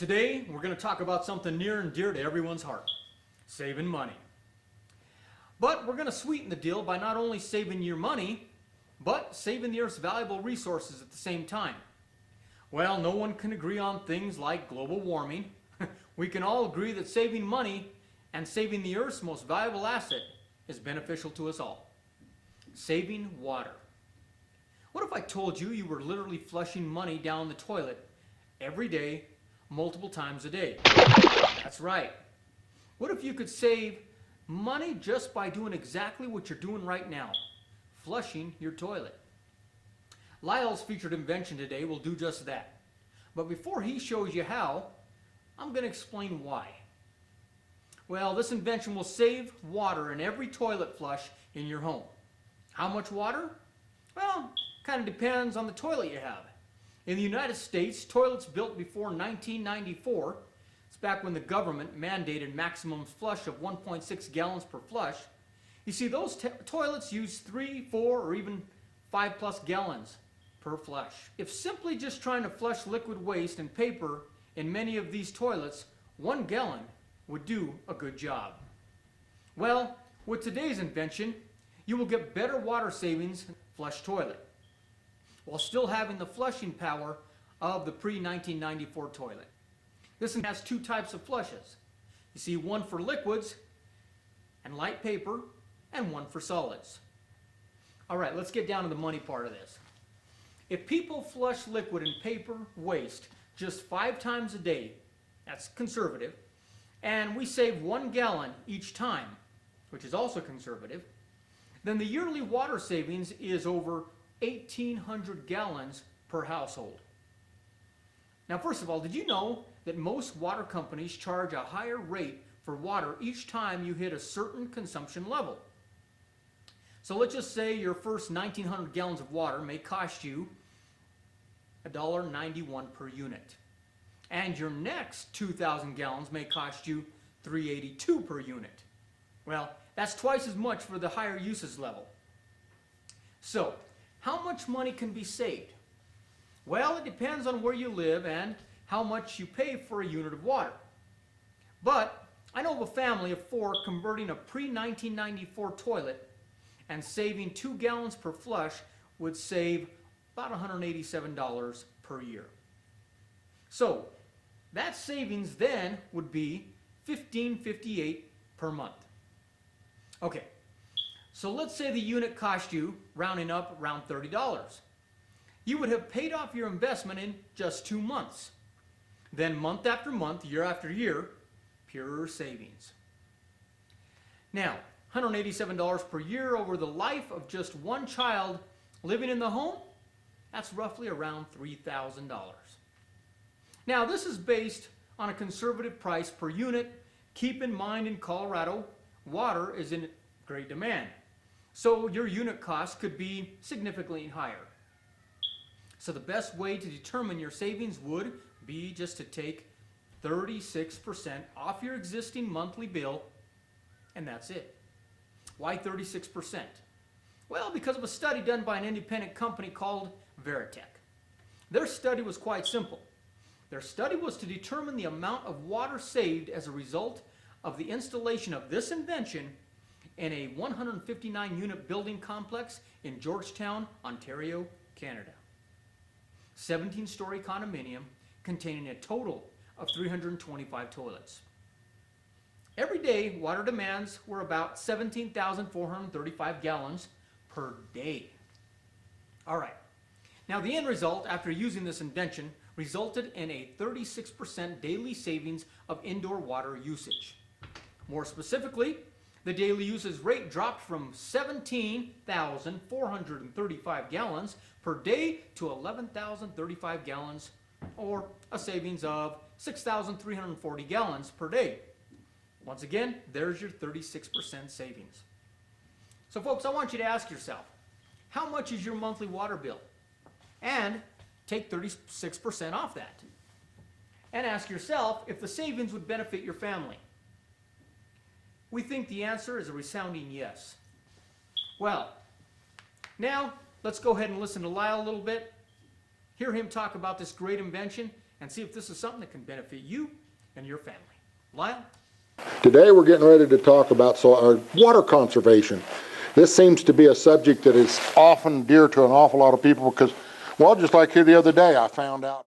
Today, we're going to talk about something near and dear to everyone's heart, saving money. But we're going to sweeten the deal by not only saving your money, but saving the Earth's valuable resources at the same time. Well, no one can agree on things like global warming. We can all agree that saving money and saving the Earth's most valuable asset is beneficial to us all. Saving water. What if I told you you were literally flushing money down the toilet every day, multiple times a day? That's right. What if you could save money just by doing exactly what you're doing right now, flushing your toilet? Lyle's featured invention today will do just that. But before he shows you how, I'm going to explain why. Well, this invention will save water in every toilet flush in your home. How much water? Well, kind of depends on the toilet you have. In the United States, toilets built before 1994, it's back when the government mandated maximum flush of 1.6 gallons per flush. You see, those toilets use 3, 4, or even 5+ gallons per flush. If simply just trying to flush liquid waste and paper in many of these toilets, 1 gallon would do a good job. Well, with today's invention, you will get better water savings flush toilet, while still having the flushing power of the pre-1994 toilet. This has 2 types of flushes. You see, one for liquids and light paper, and one for solids. All right, let's get down to the money part of this. If people flush liquid and paper waste just 5 times a day, that's conservative, and we save 1 gallon each time, which is also conservative, then the yearly water savings is over 1,800 gallons per household. Now, first of all, did you know that most water companies charge a higher rate for water each time you hit a certain consumption level? So let's just say your first 1,900 gallons of water may cost you $1.91 per unit. And your next 2,000 gallons may cost you $3.82 per unit. Well, that's twice as much for the higher usage level. So, how much money can be saved? Well, it depends on where you live and how much you pay for a unit of water. But I know of a family of 4 converting a pre-1994 toilet and saving 2 gallons per flush would save about $187 per year. So that savings then would be $15.58 per month. Okay, so let's say the unit cost you, rounding up, around $30. You would have paid off your investment in just 2 months. Then month after month, year after year, pure savings. Now, $187 per year over the life of just 1 child living in the home, that's roughly around $3,000. Now, this is based on a conservative price per unit. Keep in mind, in Colorado, water is in great demand, so your unit cost could be significantly higher. So the best way to determine your savings would be just to take 36% off your existing monthly bill, and that's it. Why 36%? Well, because of a study done by an independent company called Veritech. Their study was quite simple. Their study was to determine the amount of water saved as a result of the installation of this invention in a 159-unit building complex in Georgetown, Ontario, Canada. 17-story condominium containing a total of 325 toilets. Every day, water demands were about 17,435 gallons per day. All right. Now, the end result after using this invention resulted in a 36% daily savings of indoor water usage. More specifically, the daily usage rate dropped from 17,435 gallons per day to 11,035 gallons, or a savings of 6,340 gallons per day. Once again, there's your 36% savings. So folks, I want you to ask yourself, how much is your monthly water bill? And take 36% off that. And ask yourself if the savings would benefit your family. We think the answer is a resounding yes. Well, now let's go ahead and listen to Lyle a little bit, hear him talk about this great invention, and see if this is something that can benefit you and your family. Lyle? Today we're getting ready to talk about water conservation. This seems to be a subject that is often dear to an awful lot of people because, well, just like here the other day, I found out